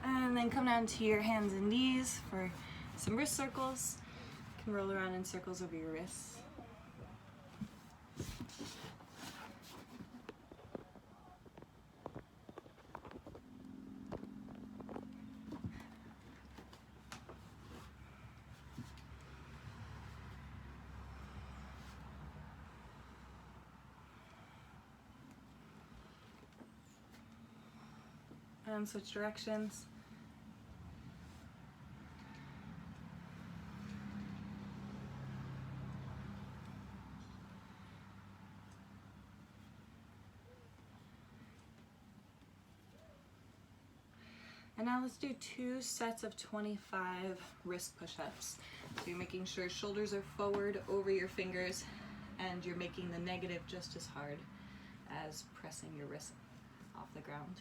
And then come down to your hands and knees for some wrist circles. You can roll around in circles over your wrists. And switch directions. And now let's do 2 sets of 25 wrist push-ups. So you're making sure shoulders are forward over your fingers and you're making the negative just as hard as pressing your wrist off the ground.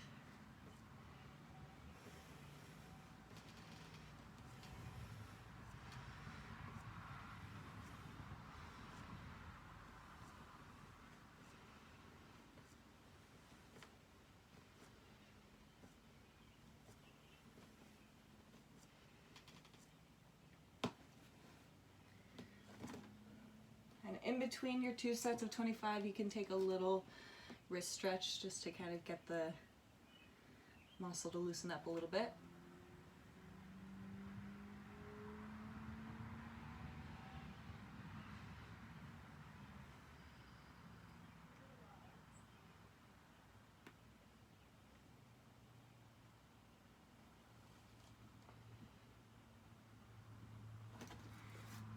And in between your 2 sets of 25, you can take a little wrist stretch just to kind of get the muscle to loosen up a little bit.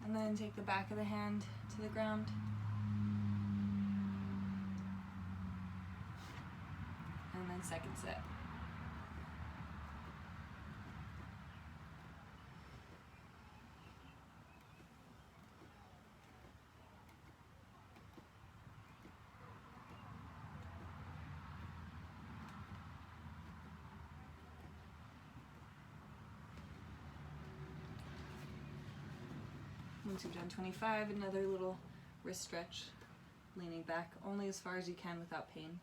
And then take the back of the hand to the ground. And then second set. Once you've done 25, another little wrist stretch, leaning back only as far as you can without pain.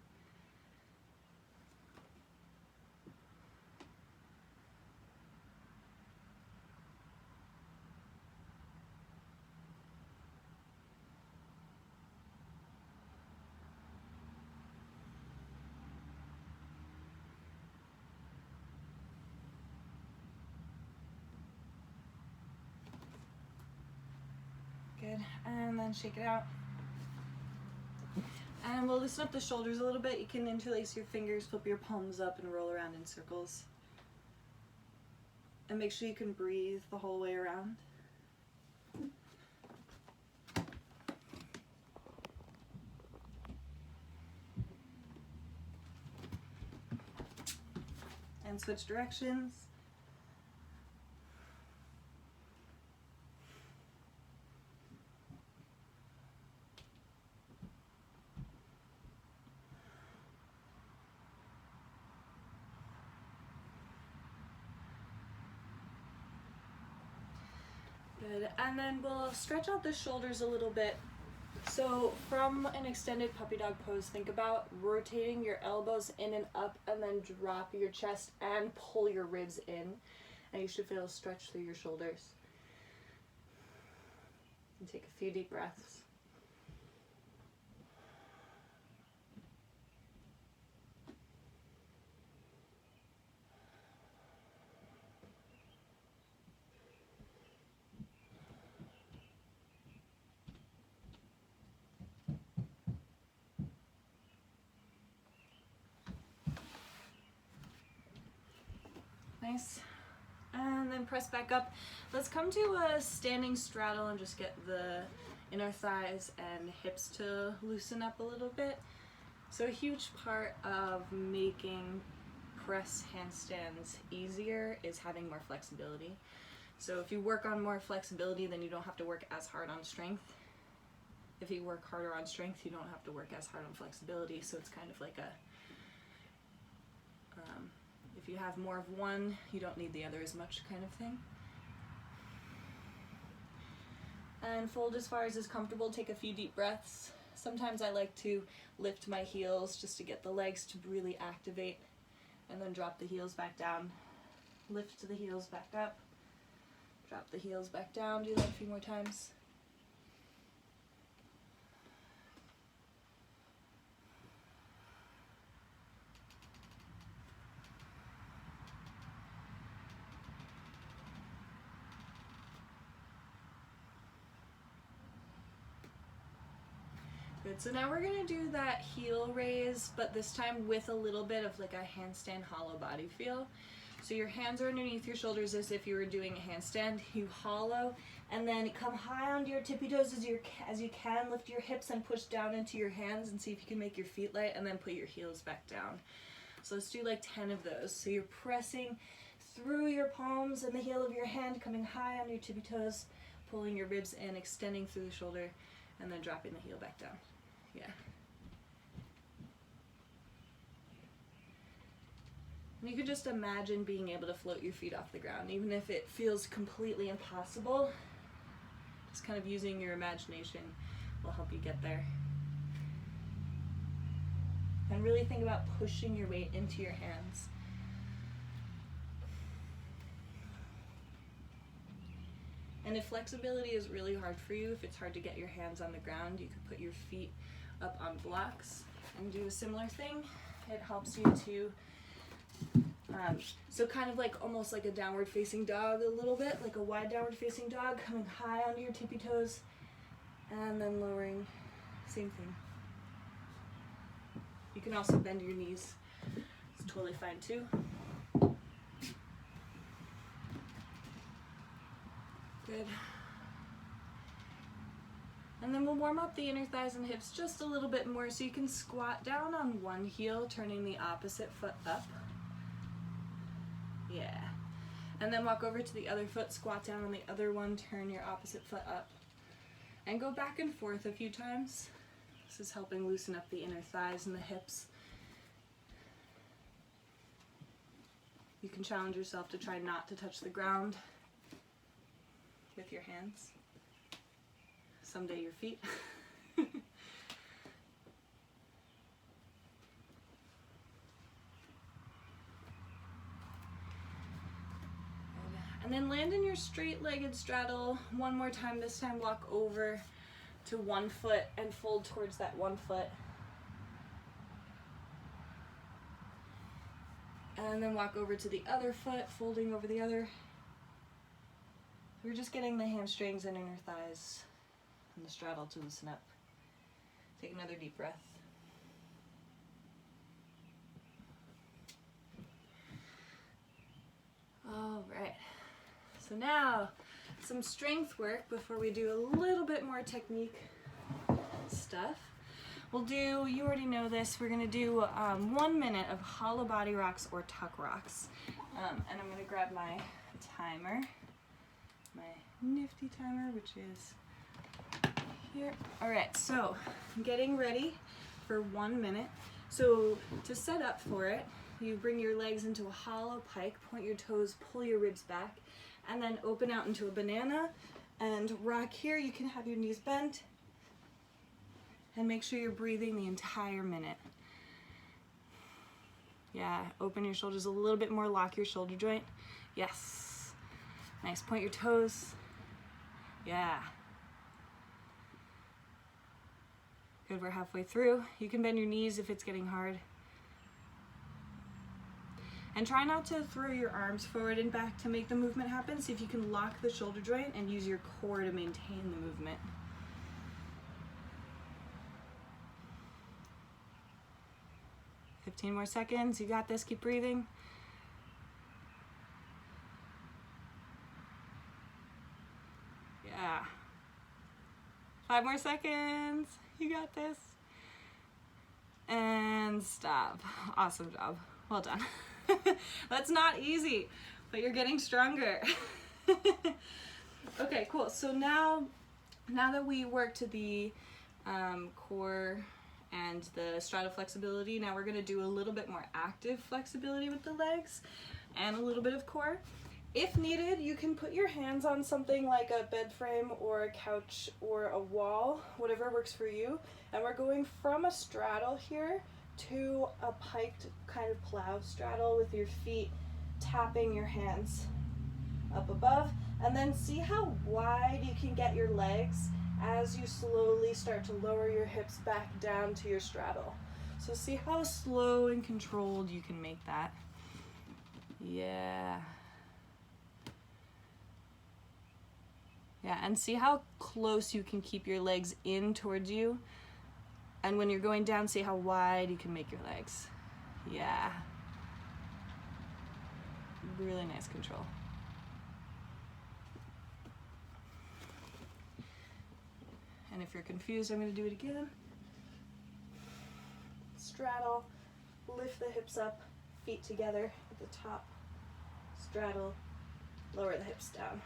Good, and then shake it out. And we'll loosen up the shoulders a little bit. You can interlace your fingers, flip your palms up, and roll around in circles. And make sure you can breathe the whole way around. And switch directions. Good, and then we'll stretch out the shoulders a little bit. So from an extended puppy dog pose, think about rotating your elbows in and up and then drop your chest and pull your ribs in. And you should feel a stretch through your shoulders. And take a few deep breaths. Nice. And then press back up. Let's come to a standing straddle and just get the inner thighs and hips to loosen up a little bit. So a huge part of making press handstands easier is having more flexibility. So if you work on more flexibility, then you don't have to work as hard on strength. If you work harder on strength, you don't have to work as hard on flexibility. So it's kind of like a if you have more of one, you don't need the other as much kind of thing. And fold as far as is comfortable. Take a few deep breaths. Sometimes I like to lift my heels just to get the legs to really activate and then drop the heels back down. lift the heels back up, drop the heels back down, do that a few more times. Good, so now we're gonna do that heel raise, but this time with a little bit of like a handstand hollow body feel. So your hands are underneath your shoulders as if you were doing a handstand. You hollow, and then come high onto your tippy toes as you can. Lift your hips and push down into your hands and see if you can make your feet light, and then put your heels back down. So let's do like 10 of those. So you're pressing through your palms and the heel of your hand, coming high on your tippy toes, pulling your ribs in, extending through the shoulder, and then dropping the heel back down. Yeah. And you could just imagine being able to float your feet off the ground, even if it feels completely impossible. Just kind of using your imagination will help you get there. And really think about pushing your weight into your hands. And if flexibility is really hard for you, if it's hard to get your hands on the ground, you could put your feet up on blocks and do a similar thing. It helps you to, so kind of like almost like a downward facing dog a little bit, like a wide downward facing dog, coming high onto your tippy toes and then lowering, same thing. You can also bend your knees, it's totally fine too. Good. And then we'll warm up the inner thighs and hips just a little bit more, so you can squat down on one heel, turning the opposite foot up. Yeah. And then walk over to the other foot, squat down on the other one, turn your opposite foot up. And go back and forth a few times. This is helping loosen up the inner thighs and the hips. You can challenge yourself to try not to touch the ground with your hands. Someday your feet. And then land in your straight-legged straddle one more time. This time walk over to one foot and fold towards that one foot. And then walk over to the other foot, folding over the other. We're just getting the hamstrings and inner thighs and the straddle to loosen up. Take another deep breath. All right. So now, some strength work before we do a little bit more technique stuff. We'll do, you already know this, we're gonna do 1 minute of hollow body rocks or tuck rocks. And I'm gonna grab my timer, my nifty timer, which is here. All right, so I'm getting ready for 1 minute. So to set up for it, you bring your legs into a hollow pike, point your toes, pull your ribs back, and then open out into a banana and rock here. You can have your knees bent and make sure you're breathing the entire minute. Yeah, open your shoulders a little bit more, lock your shoulder joint. Yes. Nice, point your toes. Yeah. Good, we're halfway through. You can bend your knees if it's getting hard. And try not to throw your arms forward and back to make the movement happen. See if you can lock the shoulder joint and use your core to maintain the movement. "15 more seconds, you got this, keep breathing. Yeah. 5 more seconds, you got this. And stop. Awesome job, well done. That's not easy, but you're getting stronger. Okay, cool. So now that we worked the core and the straddle flexibility, now we're gonna do a little bit more active flexibility with the legs and a little bit of core. If needed, you can put your hands on something like a bed frame or a couch or a wall, whatever works for you. And we're going from a straddle here to a piked kind of plow straddle with your feet tapping your hands up above, and then see how wide you can get your legs as you slowly start to lower your hips back down to your straddle. So see how slow and controlled you can make that. Yeah. Yeah, and see how close you can keep your legs in towards you. And when you're going down, see how wide you can make your legs. Yeah. Really nice control. And if you're confused, I'm going to do it again. Straddle, lift the hips up, feet together at the top. Straddle, lower the hips down.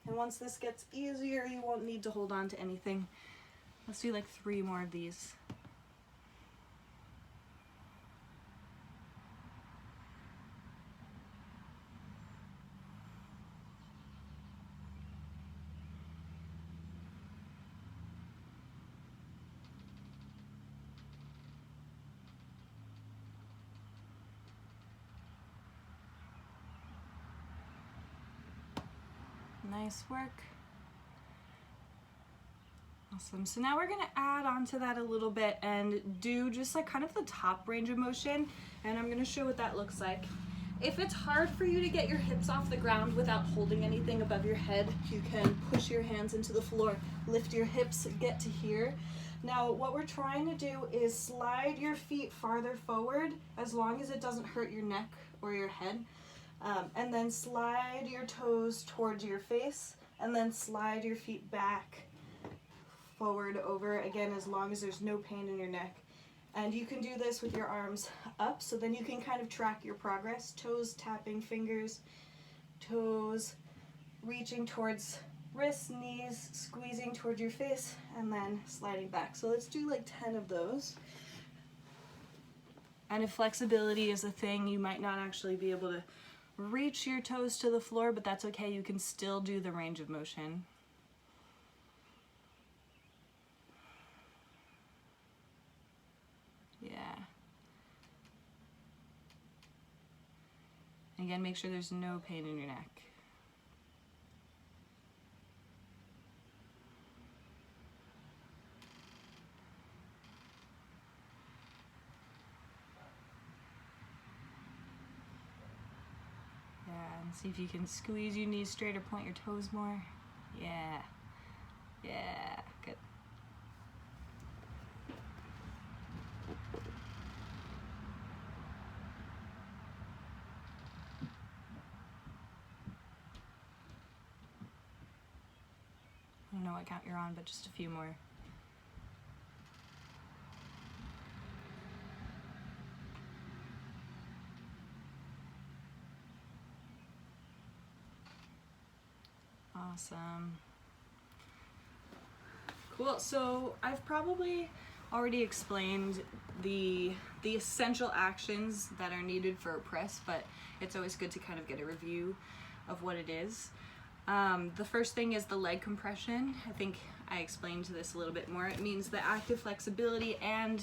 And once this gets easier, you won't need to hold on to anything. Let's do like 3 more of these. Nice work. Awesome. So now we're going to add on to that a little bit and do just like kind of the top range of motion, and I'm going to show what that looks like. If it's hard for you to get your hips off the ground without holding anything above your head, you can push your hands into the floor, lift your hips, get to here. Now what we're trying to do is slide your feet farther forward as long as it doesn't hurt your neck or your head. And then slide your toes towards your face, and then slide your feet back forward over, again, as long as there's no pain in your neck. And you can do this with your arms up, so then you can kind of track your progress. Toes tapping fingers, toes reaching towards wrists, knees squeezing towards your face, and then sliding back. So let's do like 10 of those. And if flexibility is a thing, you might not actually be able to reach your toes to the floor, but that's okay. You can still do the range of motion. Yeah. Again, make sure there's no pain in your neck. And see if you can squeeze your knees straight or point your toes more. Yeah. Yeah. Good. I don't know what count you're on, but just a few more. Awesome. Cool. So I've probably already explained the essential actions that are needed for a press, but it's always good to kind of get a review of what it is. The first thing is the leg compression. I think I explained this a little bit more. It means the active flexibility and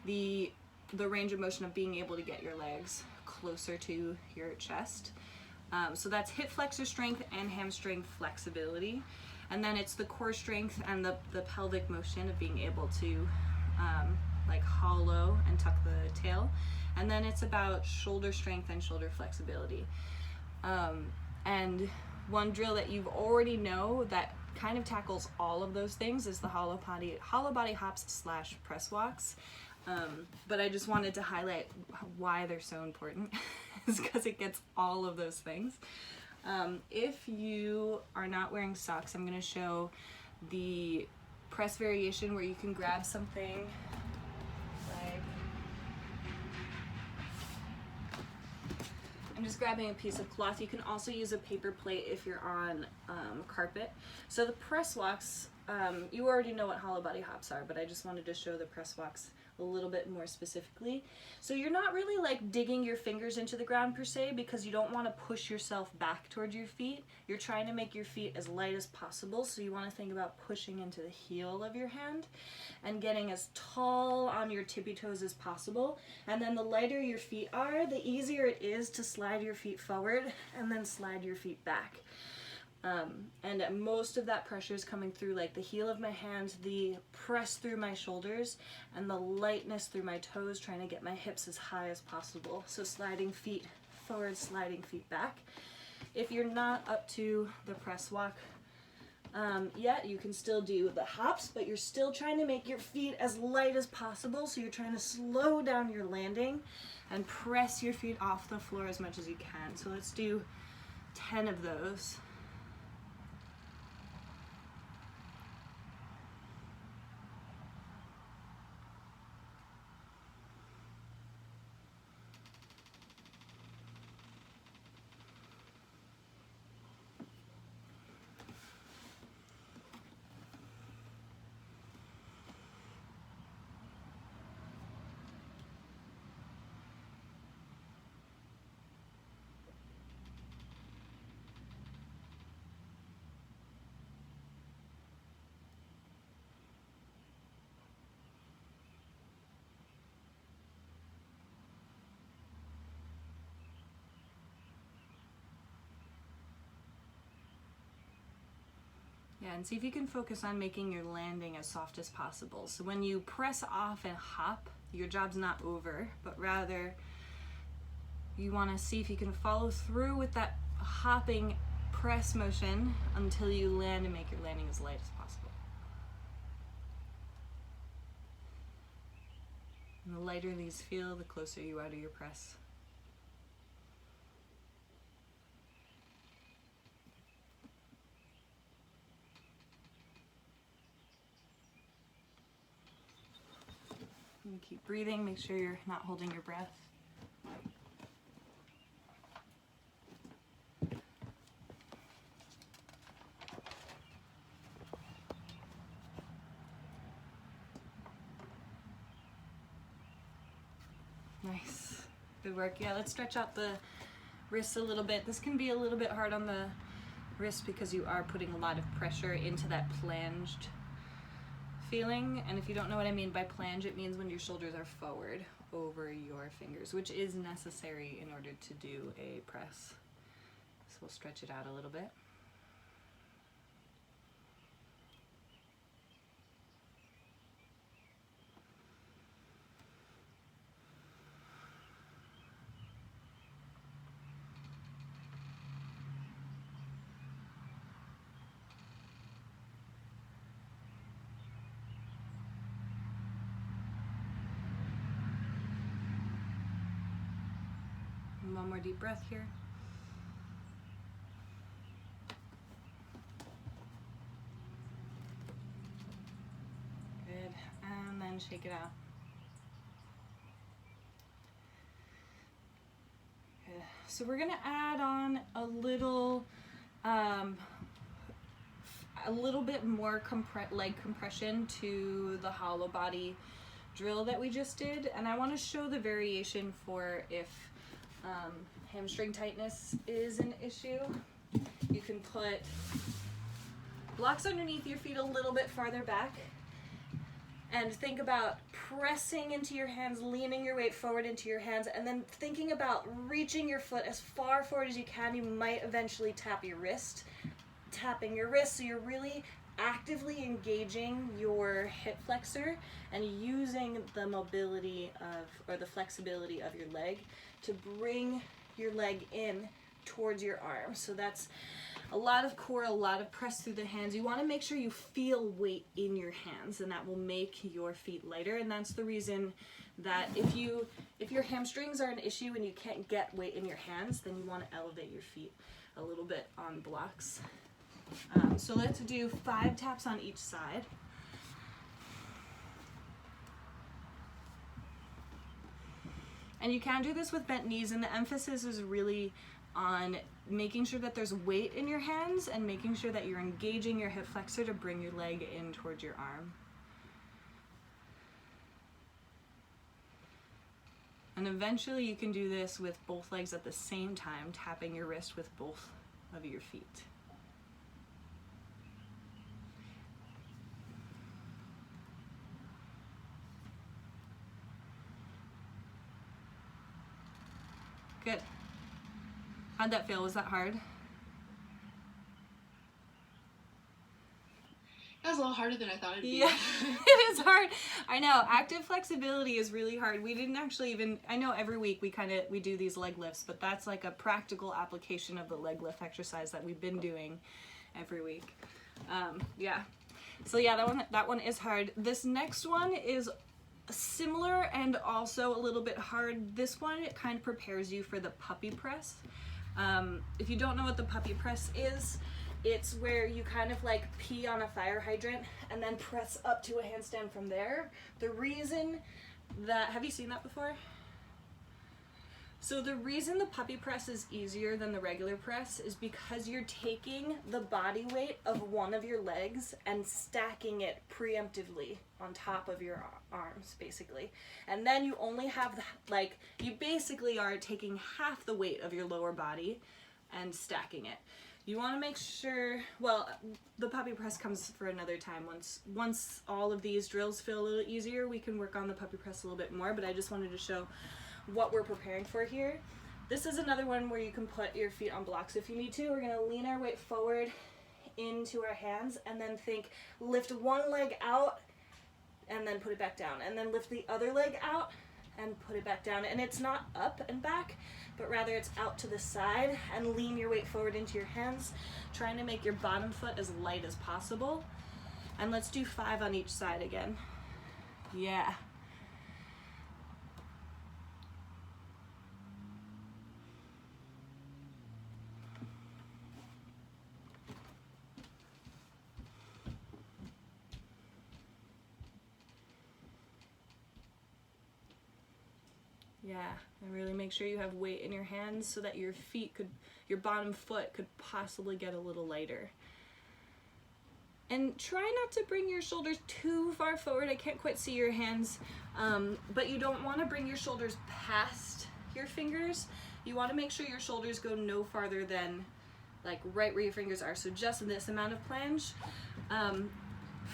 the range of motion of being able to get your legs closer to your chest. So that's hip flexor strength and hamstring flexibility. And then it's the core strength and the pelvic motion of being able to like hollow and tuck the tail. And then it's about shoulder strength and shoulder flexibility. And one drill that you've already know that kind of tackles all of those things is the hollow body hops / press walks. But I just wanted to highlight why they're so important is because it gets all of those things. If you are not wearing socks, I'm going to show the press variation where you can grab something like, I'm just grabbing a piece of cloth. You can also use a paper plate if you're on carpet. So the press walks, you already know what hollow body hops are, but I just wanted to show the press walks a a little bit more specifically. So you're not really like digging your fingers into the ground per se, because you don't want to push yourself back towards your feet. You're trying to make your feet as light as possible, so you want to think about pushing into the heel of your hand and getting as tall on your tippy toes as possible. And then the lighter your feet are, the easier it is to slide your feet forward and then slide your feet back. And most of that pressure is coming through like the heel of my hand, the press through my shoulders, and the lightness through my toes, trying to get my hips as high as possible. So sliding feet forward, sliding feet back. If you're not up to the press walk yet, you can still do the hops, but you're still trying to make your feet as light as possible. So you're trying to slow down your landing and press your feet off the floor as much as you can. So let's do 10 of those. Yeah, and see if you can focus on making your landing as soft as possible. So when you press off and hop, your job's not over, but rather you want to see if you can follow through with that hopping press motion until you land and make your landing as light as possible. And the lighter these feel, the closer you are to your press. And keep breathing, make sure you're not holding your breath. Nice, good work. Yeah, let's stretch out the wrists a little bit. This can be a little bit hard on the wrist because you are putting a lot of pressure into that plunged feeling. And if you don't know what I mean by plunge, it means when your shoulders are forward over your fingers, which is necessary in order to do a press. So we'll stretch it out a little bit. One more deep breath here. Good, and then shake it out. Good. So we're gonna add on a little bit more leg compression to the hollow body drill that we just did, and I want to show the variation for if hamstring tightness is an issue. You can put blocks underneath your feet a little bit farther back and think about pressing into your hands, leaning your weight forward into your hands, and then thinking about reaching your foot as far forward as you can. You might eventually tap your wrist, tapping your wrist, so you're really actively engaging your hip flexor and using the mobility of, or the flexibility of your leg to bring your leg in towards your arm. So that's a lot of core, a lot of press through the hands. You want to make sure you feel weight in your hands, and that will make your feet lighter. And that's the reason that if your hamstrings are an issue and you can't get weight in your hands, then you want to elevate your feet a little bit on blocks. So let's do 5 taps on each side. And you can do this with bent knees, and the emphasis is really on making sure that there's weight in your hands and making sure that you're engaging your hip flexor to bring your leg in towards your arm. And eventually you can do this with both legs at the same time, tapping your wrist with both of your feet. Good. How'd that feel? Was that hard? That was a little harder than I thought it'd be. Yeah, it is hard. I know, active flexibility is really hard. We didn't actually even, I know every week we do these leg lifts, but that's like a practical application of the leg lift exercise that we've been doing every week. Yeah. So yeah, that one is hard. This next one is similar and also a little bit hard. This one, it kind of prepares you for the puppy press. If you don't know what the puppy press is, it's where you kind of like pee on a fire hydrant and then press up to a handstand from there. The reason that, have you seen that before? So the reason the puppy press is easier than the regular press is because you're taking the body weight of one of your legs and stacking it preemptively on top of your arms, basically. And then you only have, you basically are taking half the weight of your lower body and stacking it. You want to make sure, well, the puppy press comes for another time. Once all of these drills feel a little easier, we can work on the puppy press a little bit more, but I just wanted to show what we're preparing for here. This is another one where you can put your feet on blocks if you need to. We're going to lean our weight forward into our hands and then lift one leg out and then put it back down, and then lift the other leg out and put it back down. And it's not up and back, but rather it's out to the side, and lean your weight forward into your hands, trying to make your bottom foot as light as possible. And let's do 5 on each side again. Yeah. Yeah, and really make sure you have weight in your hands so that your bottom foot could possibly get a little lighter. And try not to bring your shoulders too far forward. I can't quite see your hands, but you don't want to bring your shoulders past your fingers. You want to make sure your shoulders go no farther than like right where your fingers are, so just this amount of plunge.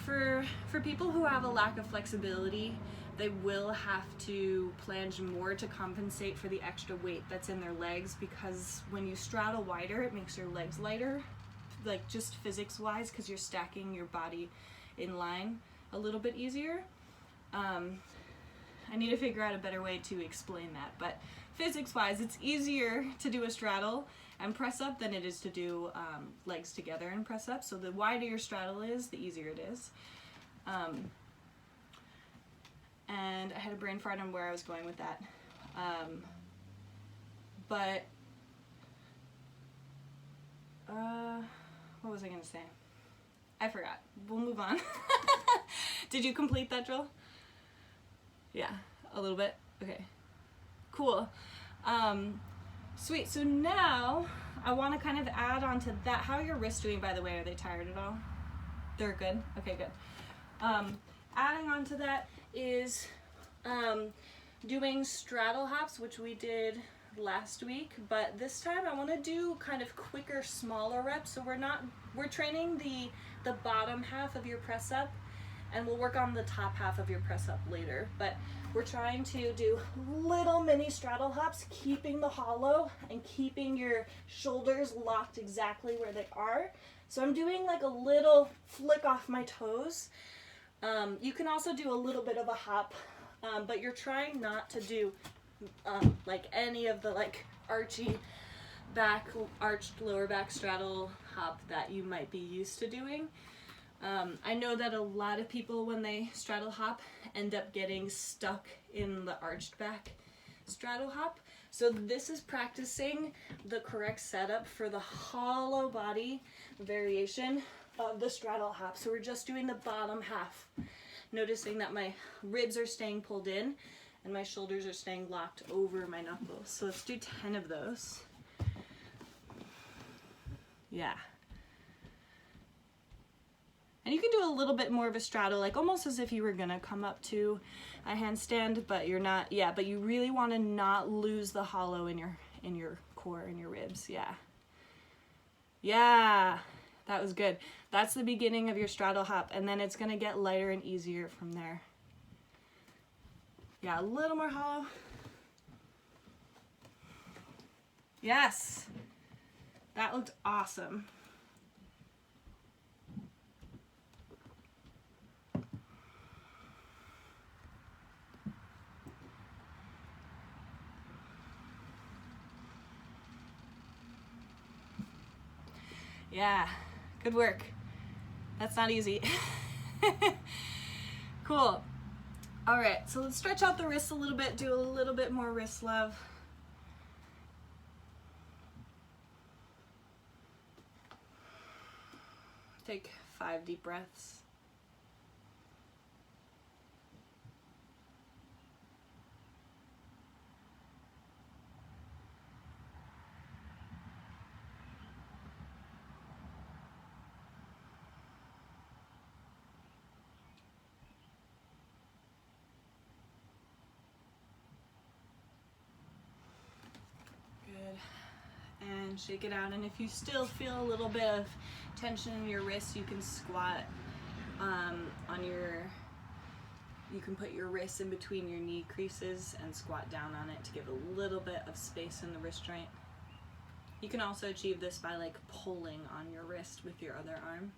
For people who have a lack of flexibility, they will have to plunge more to compensate for the extra weight that's in their legs, because when you straddle wider, it makes your legs lighter, like just physics wise, because you're stacking your body in line a little bit easier. I need to figure out a better way to explain that, but physics wise, it's easier to do a straddle and press up than it is to do legs together and press up. So the wider your straddle is, the easier it is. And I had a brain fart on where I was going with that. What was I gonna say? I forgot. We'll move on. Did you complete that drill? Yeah, a little bit? Okay, cool. Sweet, so now I wanna kind of add on to that. How are your wrists doing, by the way? Are they tired at all? They're good? Okay, good. Adding on to that is doing straddle hops, which we did last week, but this time I want to do kind of quicker, smaller reps. So we're training the bottom half of your press up, and we'll work on the top half of your press up later, but we're trying to do little mini straddle hops, keeping the hollow and keeping your shoulders locked exactly where they are. So I'm doing like a little flick off my toes. You can also do a little bit of a hop, but you're trying not to do like any of the like arched lower back straddle hop that you might be used to doing. I know that a lot of people, when they straddle hop, end up getting stuck in the arched back straddle hop. So this is practicing the correct setup for the hollow body variation of the straddle hop. So we're just doing the bottom half, noticing that my ribs are staying pulled in and my shoulders are staying locked over my knuckles. So let's do 10 of those. Yeah. And you can do a little bit more of a straddle, like almost as if you were gonna come up to a handstand, but you're not, yeah, but you really wanna not lose the hollow in your core, in your ribs, yeah. Yeah, that was good. That's the beginning of your straddle hop, and then it's gonna get lighter and easier from there. Yeah, a little more hollow. Yes, that looked awesome. Yeah, good work. That's not easy. Cool. All right, so let's stretch out the wrists a little bit, do a little bit more wrist love. Take 5 deep breaths. And shake it out, and if you still feel a little bit of tension in your wrists, you can squat you can put your wrists in between your knee creases and squat down on it to give a little bit of space in the wrist joint. You can also achieve this by like pulling on your wrist with your other arm,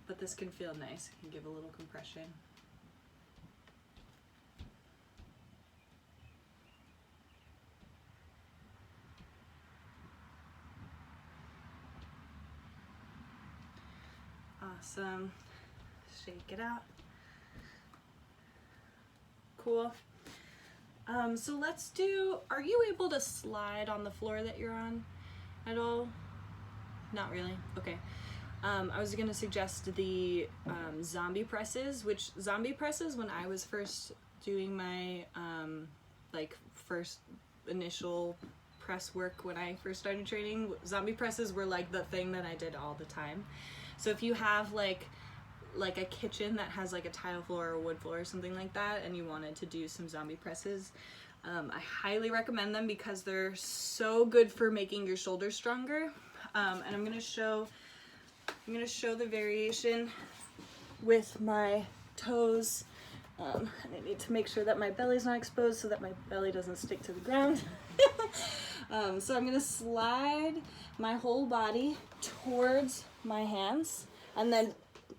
but this can feel nice, it can give a little compression. Awesome. Shake it out. Cool. So let's do, are you able to slide on the floor that you're on at all? Not really? Okay. I was gonna suggest the zombie presses, which zombie presses, when I was first doing my like first initial press work when I first started training, zombie presses were like the thing that I did all the time. So if you have like a kitchen that has like a tile floor or wood floor or something like that, and you wanted to do some zombie presses, I highly recommend them because they're so good for making your shoulders stronger. And I'm gonna show the variation with my toes. And I need to make sure that my belly's not exposed so that my belly doesn't stick to the ground. So I'm gonna slide my whole body towards my hands, and then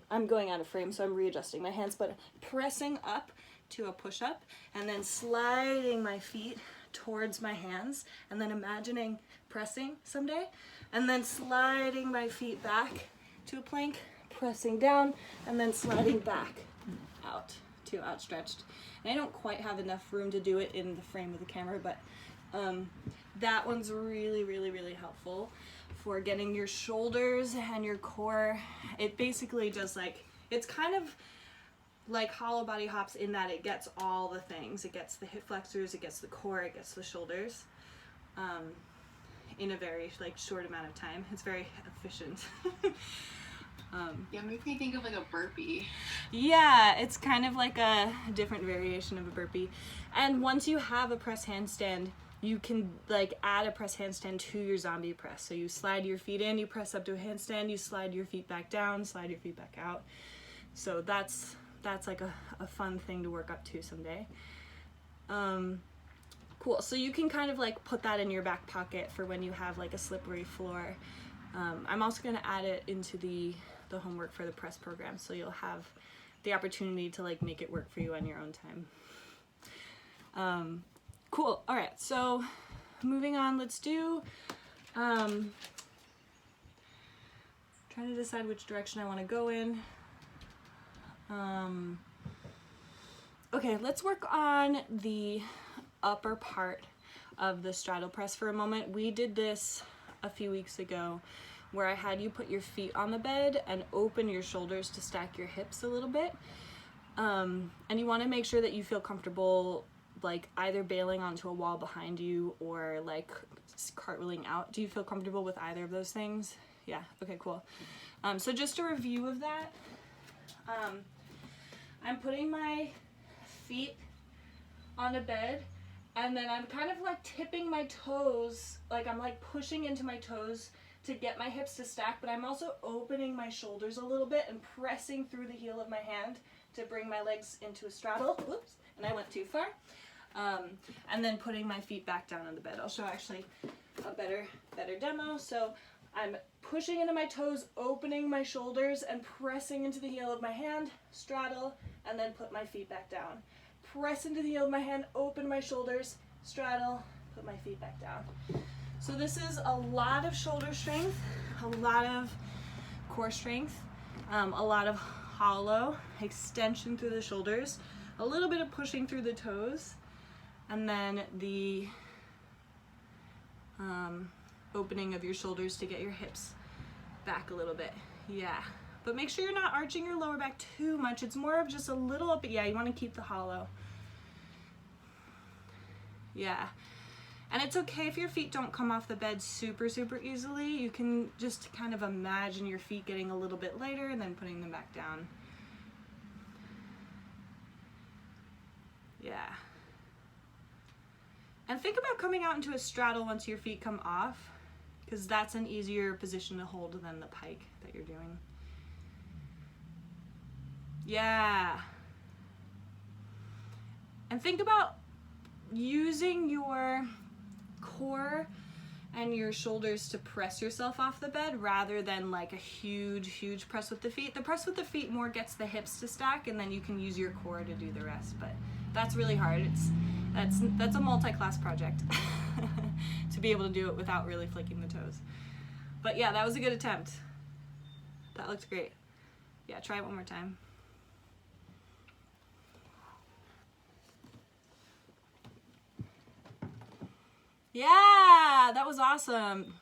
I'm going out of frame, so I'm readjusting my hands, but pressing up to a push-up, and then sliding my feet towards my hands, and then imagining pressing someday, and then sliding my feet back to a plank, pressing down, and then sliding back out to outstretched. And I don't quite have enough room to do it in the frame of the camera, but that one's really, really, really helpful for getting your shoulders and your core. It basically does like, it's kind of like hollow body hops in that it gets all the things. It gets the hip flexors, it gets the core, it gets the shoulders in a very like short amount of time. It's very efficient. Yeah, makes me think of like a burpee. Yeah, it's kind of like a different variation of a burpee. And once you have a press handstand, you can like add a press handstand to your zombie press. So you slide your feet in, you press up to a handstand, you slide your feet back down, slide your feet back out. So that's like a fun thing to work up to someday. Cool, so you can kind of like put that in your back pocket for when you have like a slippery floor. I'm also gonna add it into the homework for the press program, so you'll have the opportunity to like make it work for you on your own time. Cool, all right, so moving on, let's do, trying to decide which direction I wanna go in. Okay, let's work on the upper part of the straddle press for a moment. We did this a few weeks ago where I had you put your feet on the bed and open your shoulders to stack your hips a little bit. And you wanna make sure that you feel comfortable like either bailing onto a wall behind you or like cartwheeling out. Do you feel comfortable with either of those things? Yeah, okay, cool. So just a review of that. I'm putting my feet on a bed, and then I'm kind of like tipping my toes, like I'm like pushing into my toes to get my hips to stack, but I'm also opening my shoulders a little bit and pressing through the heel of my hand to bring my legs into a straddle. Whoops, and I went too far. And then putting my feet back down on the bed. I'll show actually a better demo. So I'm pushing into my toes, opening my shoulders, and pressing into the heel of my hand, straddle, and then put my feet back down. Press into the heel of my hand, open my shoulders, straddle, put my feet back down. So this is a lot of shoulder strength, a lot of core strength, a lot of hollow, extension through the shoulders, a little bit of pushing through the toes, and then the opening of your shoulders to get your hips back a little bit. Yeah, but make sure you're not arching your lower back too much. It's more of just a little up, but yeah, you want to keep the hollow. Yeah, and it's okay if your feet don't come off the bed super easily. You can just kind of imagine your feet getting a little bit lighter and then putting them back down. Yeah. And think about coming out into a straddle once your feet come off, because that's an easier position to hold than the pike that you're doing. Yeah. And think about using your core and your shoulders to press yourself off the bed rather than like a huge press with the feet. The press with the feet more gets the hips to stack, and then you can use your core to do the rest, but that's really hard. That's a multi-class project to be able to do it without really flicking the toes. But yeah, that was a good attempt. That looked great. Yeah, try it one more time. Yeah, that was awesome.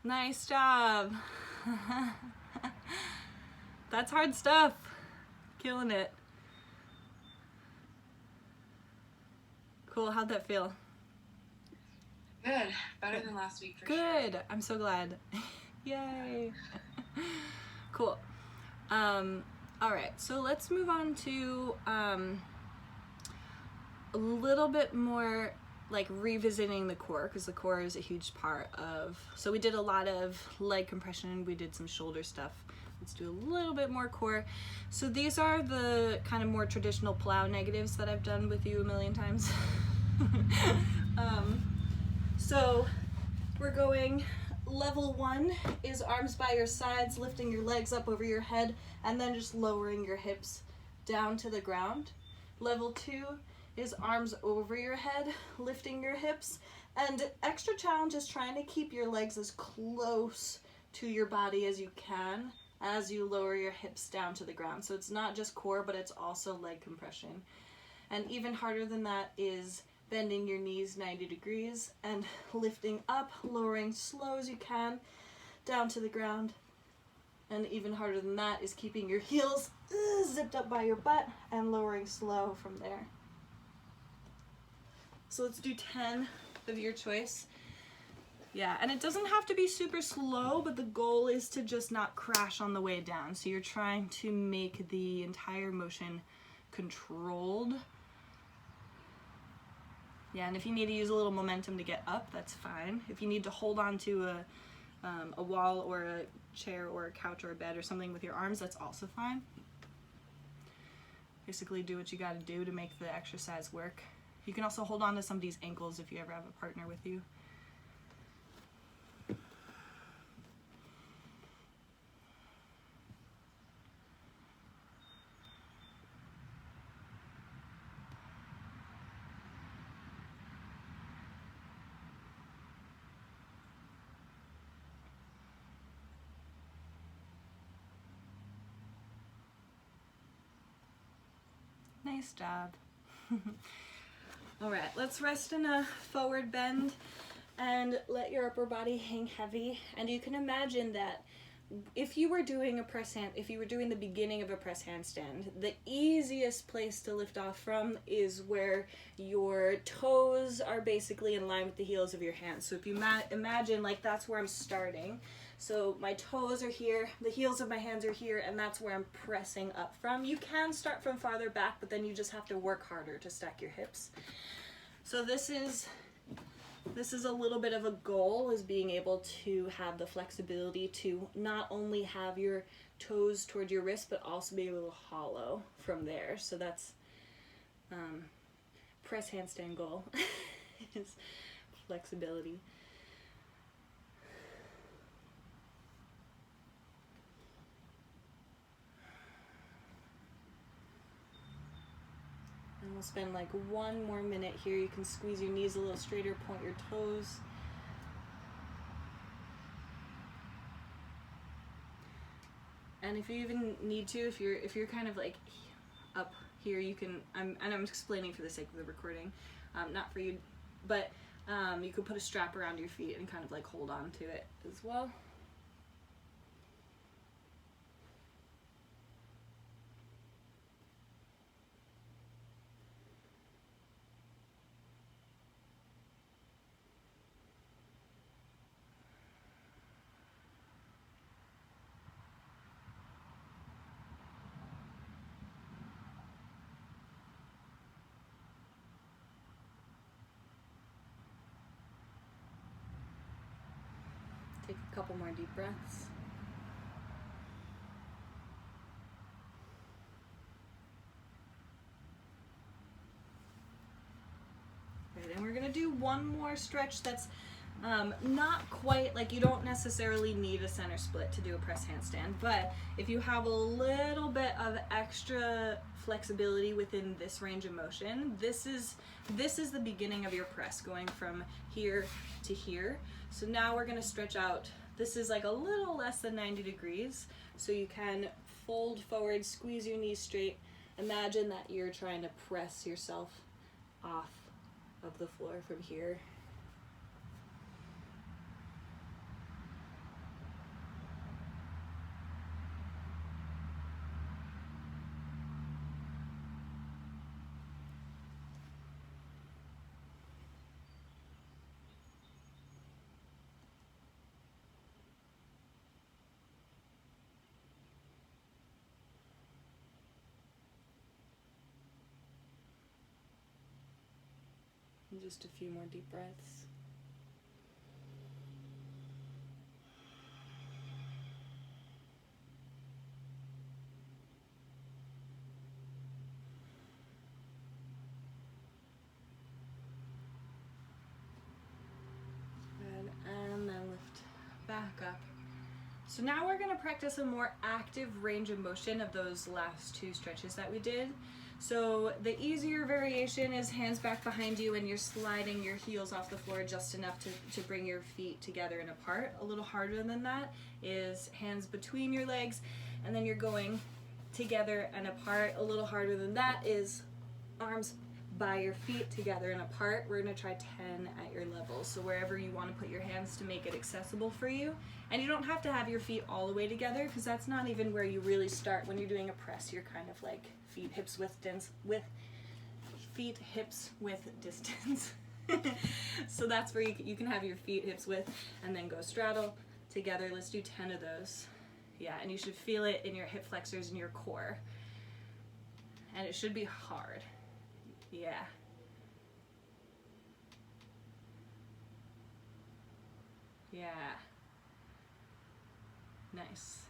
Nice job. That's hard stuff. Killing it. Cool, how'd that feel? Good. Better than last week for sure. Good. I'm so glad. Yay. Cool. All right, so let's move on to a little bit more like revisiting the core, because the core is a huge part of, so we did a lot of leg compression, we did some shoulder stuff. Let's do a little bit more core. So these are the kind of more traditional plow negatives that I've done with you a million times. So we're going, level 1 is arms by your sides, lifting your legs up over your head, and then just lowering your hips down to the ground. Level 2 is arms over your head, lifting your hips, and extra challenge is trying to keep your legs as close to your body as you can as you lower your hips down to the ground. So it's not just core, but it's also leg compression. And even harder than that is bending your knees 90 degrees and lifting up, lowering slow as you can down to the ground. And even harder than that is keeping your heels zipped up by your butt and lowering slow from there. So let's do 10 of your choice. Yeah, and it doesn't have to be super slow, but the goal is to just not crash on the way down. So you're trying to make the entire motion controlled. Yeah, and if you need to use a little momentum to get up, that's fine. If you need to hold on to a wall or a chair or a couch or a bed or something with your arms, that's also fine. Basically do what you gotta do to make the exercise work. You can also hold on to somebody's ankles if you ever have a partner with you. Nice job. All right, let's rest in a forward bend and let your upper body hang heavy. And you can imagine that if you were doing the beginning of a press handstand, the easiest place to lift off from is where your toes are basically in line with the heels of your hands. So if you imagine, like, that's where I'm starting. So my toes are here, the heels of my hands are here, and that's where I'm pressing up from. You can start from farther back, but then you just have to work harder to stack your hips. So this is a little bit of a goal, is being able to have the flexibility to not only have your toes toward your wrist, but also be able to hollow from there. So that's press handstand goal is flexibility. And we'll spend like 1 more minute here. You can squeeze your knees a little straighter, point your toes. And if you even need to, if you're kind of like up here, you can, I'm explaining for the sake of the recording, not for you, but you could put a strap around your feet and kind of like hold on to it as well. Take a couple more deep breaths. Good, and we're gonna do one more stretch that's not quite, like, you don't necessarily need a center split to do a press handstand, but if you have a little bit of extra flexibility within this range of motion, this is the beginning of your press, going from here to here. So now we're gonna stretch out. This is like a little less than 90 degrees, so you can fold forward, squeeze your knees straight. Imagine that you're trying to press yourself off of the floor from here. And just a few more deep breaths. Good, and then lift back up. So now we're going to practice a more active range of motion of those last 2 stretches that we did. So the easier variation is hands back behind you and you're sliding your heels off the floor just enough to bring your feet together and apart. A little harder than that is hands between your legs and then you're going together and apart. A little harder than that is arms by your feet together and apart. We're going to try 10 at your level. So wherever you want to put your hands to make it accessible for you. And you don't have to have your feet all the way together, because that's not even where you really start. When you're doing a press, you're kind of like feet hips width distance. So that's where you can have your feet hips width and then go straddle together. Let's do 10 of those. Yeah, and you should feel it in your hip flexors and your core. And it should be hard. Yeah. Yeah. Nice.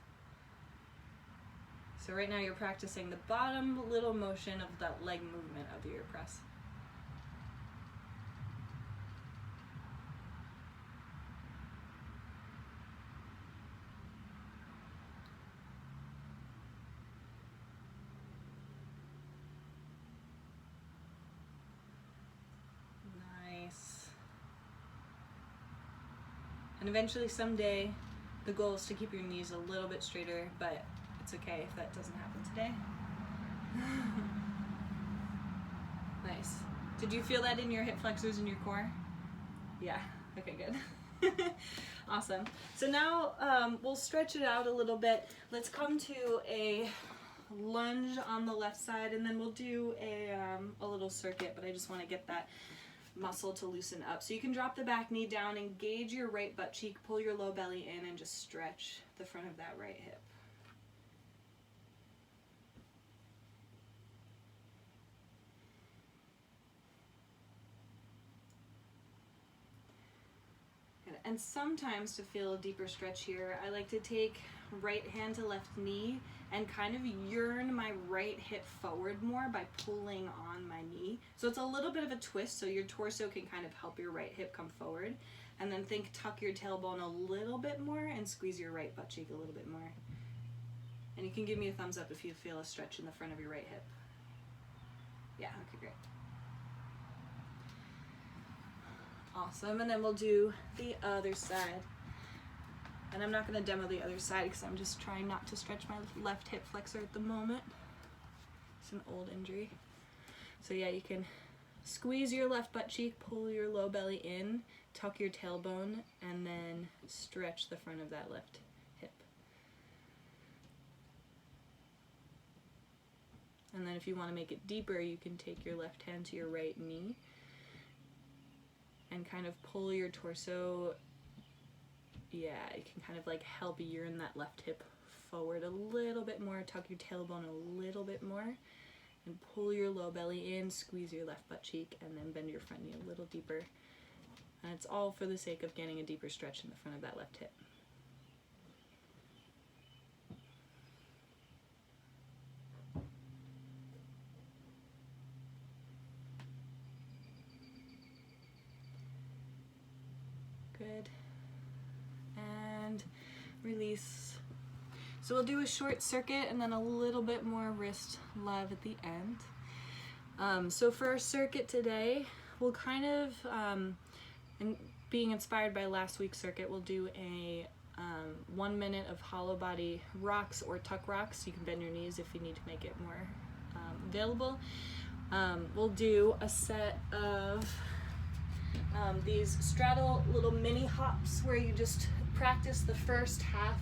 So right now you're practicing the bottom little motion of that leg movement of your press. Nice. And eventually someday the goal is to keep your knees a little bit straighter, but it's okay if that doesn't happen today. Nice. Did you feel that in your hip flexors and your core? Yeah. Okay, good. Awesome. So now we'll stretch it out a little bit. Let's come to a lunge on the left side, and then we'll do a little circuit, but I just want to get that muscle to loosen up. So you can drop the back knee down, engage your right butt cheek, pull your low belly in, and just stretch the front of that right hip. And sometimes, to feel a deeper stretch here, I like to take right hand to left knee and kind of yearn my right hip forward more by pulling on my knee. So it's a little bit of a twist, so your torso can kind of help your right hip come forward. And then tuck your tailbone a little bit more and squeeze your right butt cheek a little bit more. And you can give me a thumbs up if you feel a stretch in the front of your right hip. Yeah, okay, great. Awesome, and then we'll do the other side. And I'm not going to demo the other side because I'm just trying not to stretch my left hip flexor at the moment. It's an old injury. So yeah, you can squeeze your left butt cheek, pull your low belly in, tuck your tailbone, and then stretch the front of that left hip. And then if you want to make it deeper, you can take your left hand to your right knee and kind of pull your torso. Yeah, you can kind of like help yearn that left hip forward a little bit more, tuck your tailbone a little bit more, and pull your low belly in, squeeze your left butt cheek, and then bend your front knee a little deeper. And it's all for the sake of getting a deeper stretch in the front of that left hip. Good. And release. So we'll do a short circuit and then a little bit more wrist love at the end. So for our circuit today, we'll kind of, being inspired by last week's circuit, we'll do a 1 minute of hollow body rocks or tuck rocks. You can bend your knees if you need to make it more available. We'll do a set of these straddle little mini hops where you just practice the first half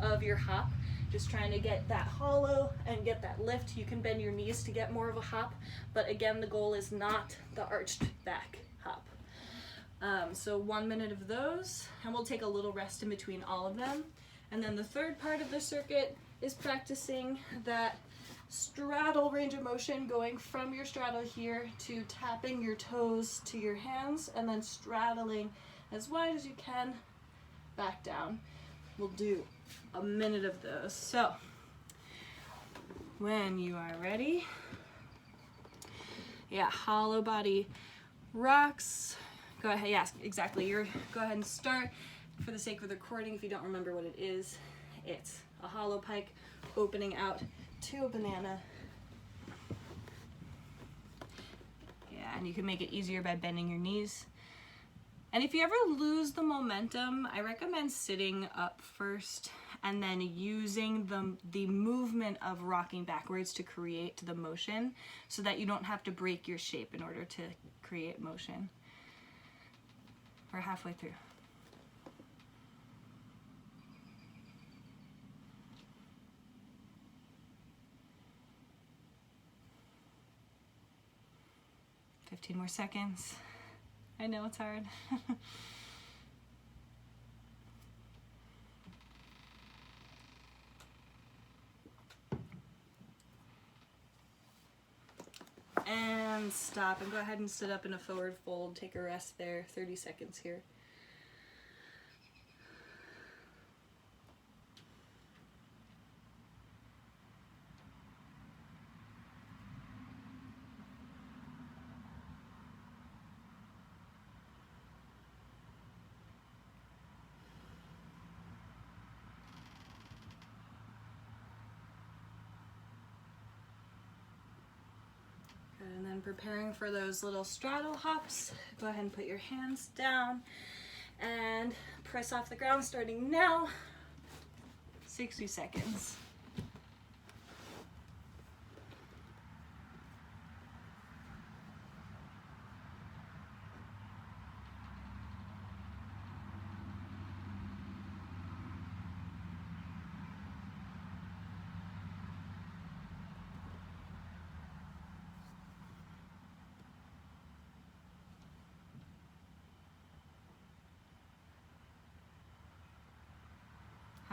of your hop, just trying to get that hollow and get that lift. You can bend your knees to get more of a hop, but again, the goal is not the arched back hop. So 1 minute of those, and we'll take a little rest in between all of them. And then the third part of the circuit is practicing that straddle range of motion, going from your straddle here to tapping your toes to your hands and then straddling as wide as you can back down. We'll do a minute of those. So when you are ready, yeah, hollow body rocks. Go ahead, yes, exactly. Go ahead and start. For the sake of the recording, if you don't remember what it is, it's a hollow pike opening out to a banana. Yeah, and you can make it easier by bending your knees. And if you ever lose the momentum, I recommend sitting up first and then using the movement of rocking backwards to create the motion so that you don't have to break your shape in order to create motion. We're halfway through. Fifteen more seconds. I know it's hard. And stop, and go ahead and sit up in a forward fold. Take a rest there, 30 seconds here. And then preparing for those little straddle hops, go ahead and put your hands down and press off the ground starting now. 60 seconds.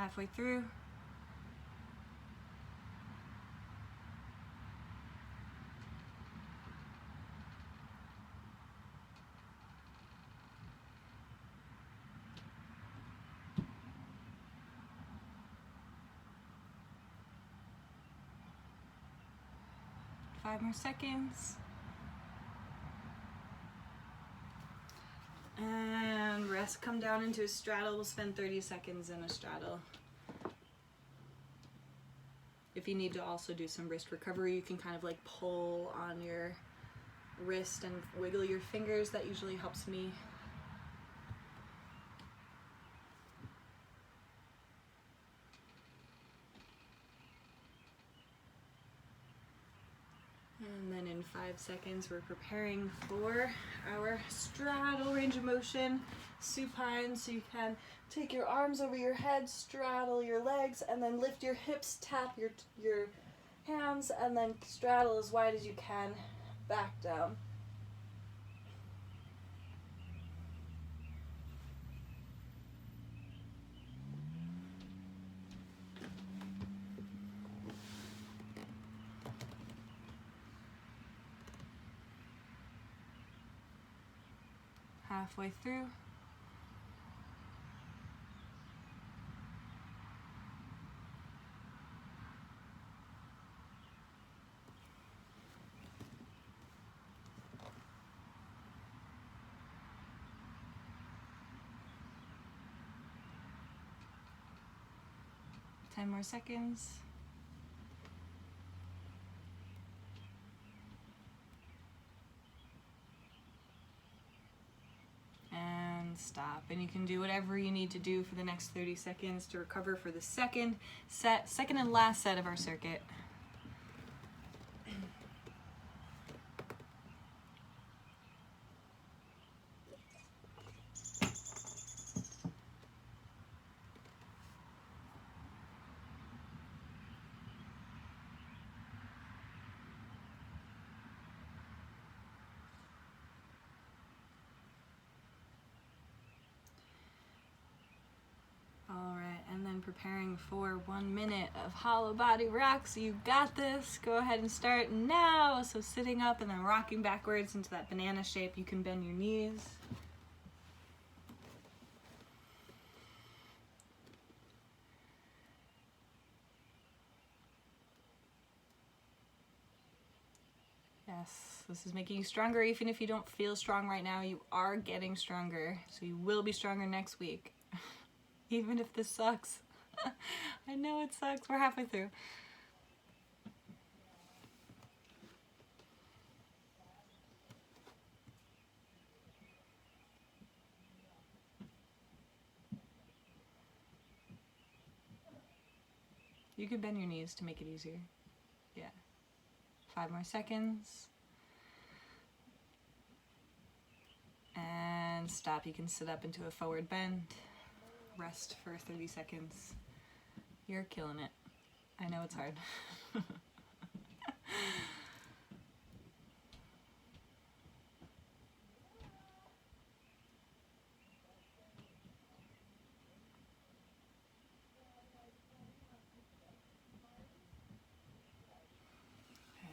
Halfway through. Five more seconds. And rest, come down into a straddle. We'll spend 30 seconds in a straddle. If you need to also do some wrist recovery, you can kind of like pull on your wrist and wiggle your fingers. That usually helps me. And then in 5 seconds, we're preparing for our straddle range of motion, supine. So you can take your arms over your head, straddle your legs, and then lift your hips, tap your hands, and then straddle as wide as you can, back down. Halfway through. Ten more seconds. And stop. And you can do whatever you need to do for the next 30 seconds to recover for the second and last set of our circuit. And then preparing for 1 minute of hollow body rocks. You got this. Go ahead and start now. So sitting up and then rocking backwards into that banana shape. You can bend your knees. Yes, this is making you stronger. Even if you don't feel strong right now, you are getting stronger. So you will be stronger next week. Even if this sucks. I know it sucks. We're halfway through. You could bend your knees to make it easier. Yeah. 5 more seconds. And stop. You can sit up into a forward bend. Rest for 30 seconds. You're killing it. I know it's hard.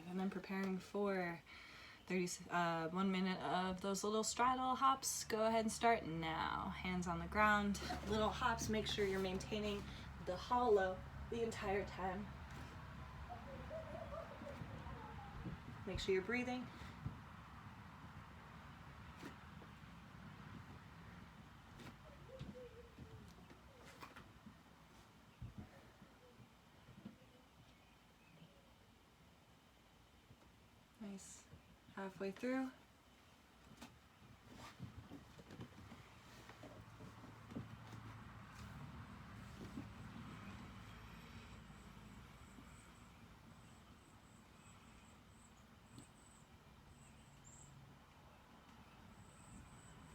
And then preparing for 1 minute of those little straddle hops. Go ahead and start now. Hands on the ground. Little hops. Make sure you're maintaining the hollow the entire time. Make sure you're breathing. Nice. Halfway through.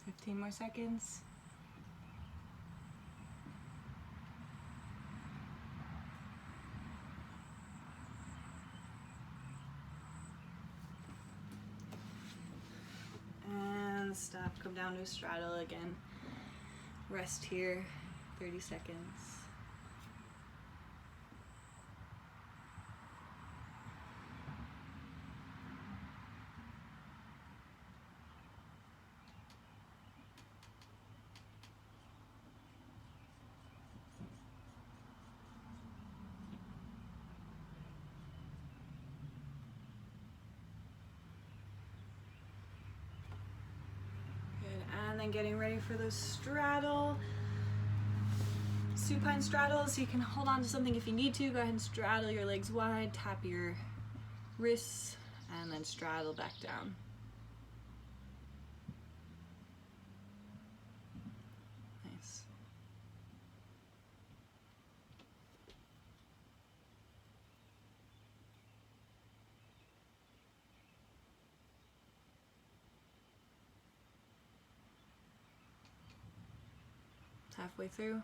Fifteen more seconds. Stop, come down to a straddle again. Rest here, 30 seconds. And getting ready for those supine straddles. You can hold on to something if you need to. Go ahead and straddle your legs wide, tap your wrists, and then straddle back down. Nice. Halfway through.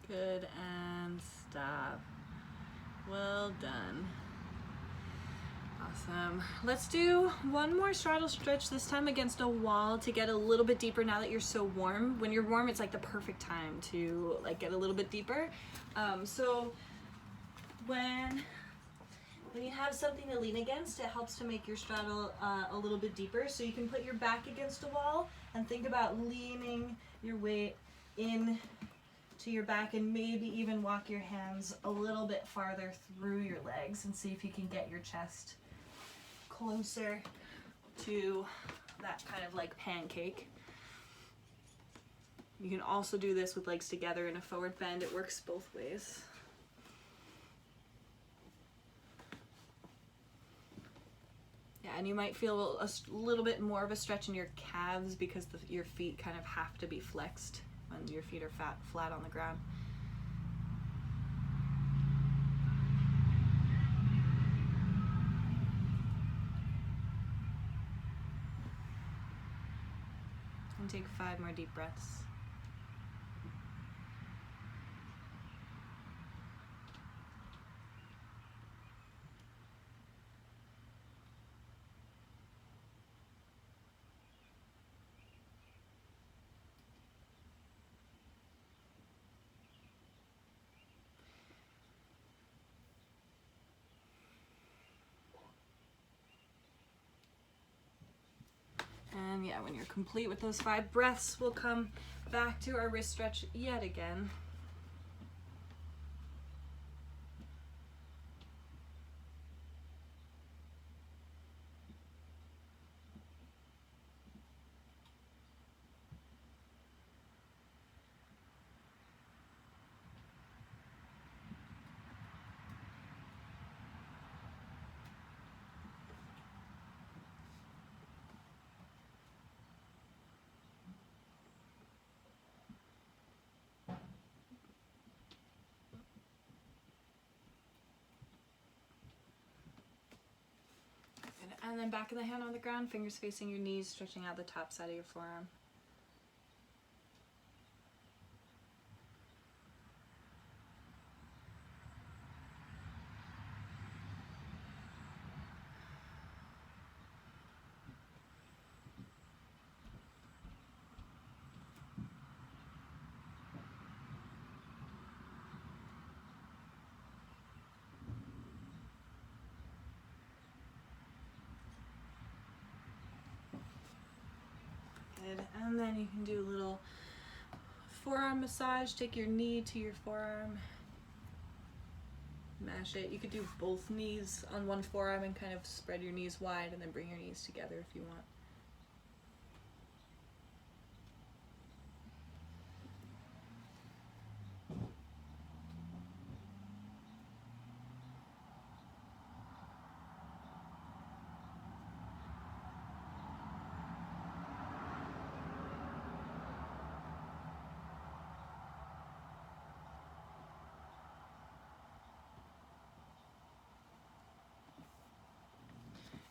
Good, and stop. Well done. Awesome. Let's do one more straddle stretch, this time against a wall to get a little bit deeper now that you're so warm. When you're warm, it's like the perfect time to like get a little bit deeper. So when you have something to lean against, it helps to make your straddle a little bit deeper. So you can put your back against a wall and think about leaning your weight in to your back, and maybe even walk your hands a little bit farther through your legs and see if you can get your chest closer to that kind of like pancake. You can also do this with legs together in a forward bend. It works both ways. Yeah, and you might feel a little bit more of a stretch in your calves because your feet kind of have to be flexed when your feet are flat on the ground. And take 5 more deep breaths. And yeah, when you're complete with those 5 breaths, we'll come back to our wrist stretch yet again. And then back of the hand on the ground, fingers facing your knees, stretching out the top side of your forearm. Good. And then you can do a little forearm massage. Take your knee to your forearm. Mash it. You could do both knees on one forearm and kind of spread your knees wide and then bring your knees together if you want.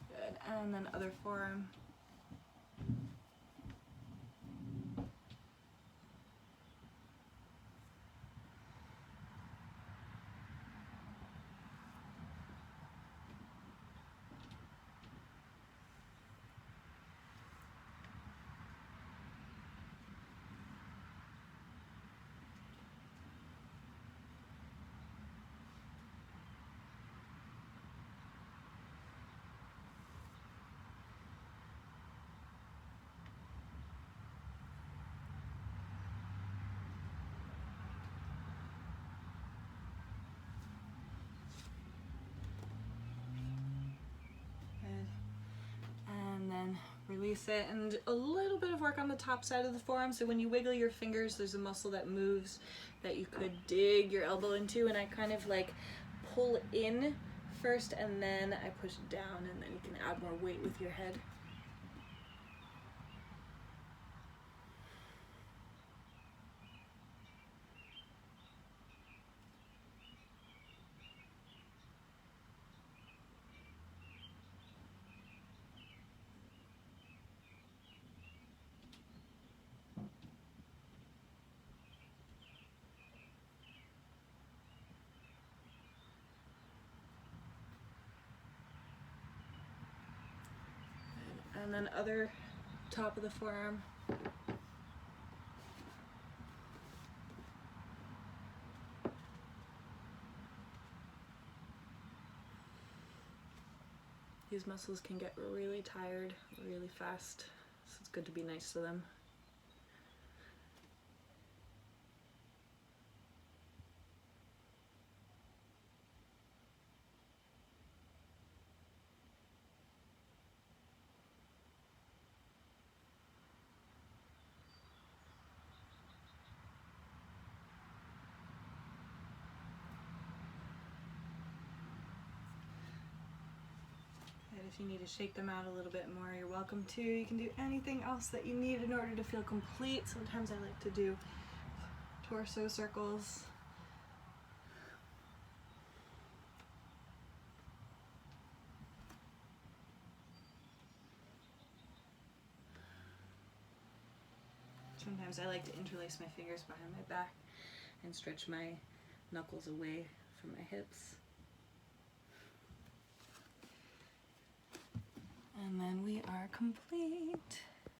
Good. And then other forearm. underneath it, and a little bit of work on the top side of the forearm. So when you wiggle your fingers, there's a muscle that moves that you could dig your elbow into, and I kind of like pull in first and then I push down, and then you can add more weight with your head. And then other top of the forearm. These muscles can get really tired really fast, so it's good to be nice to them. If you need to shake them out a little bit more, you're welcome to. You can do anything else that you need in order to feel complete. Sometimes I like to do torso circles. Sometimes I like to interlace my fingers behind my back and stretch my knuckles away from my hips. And then we are complete.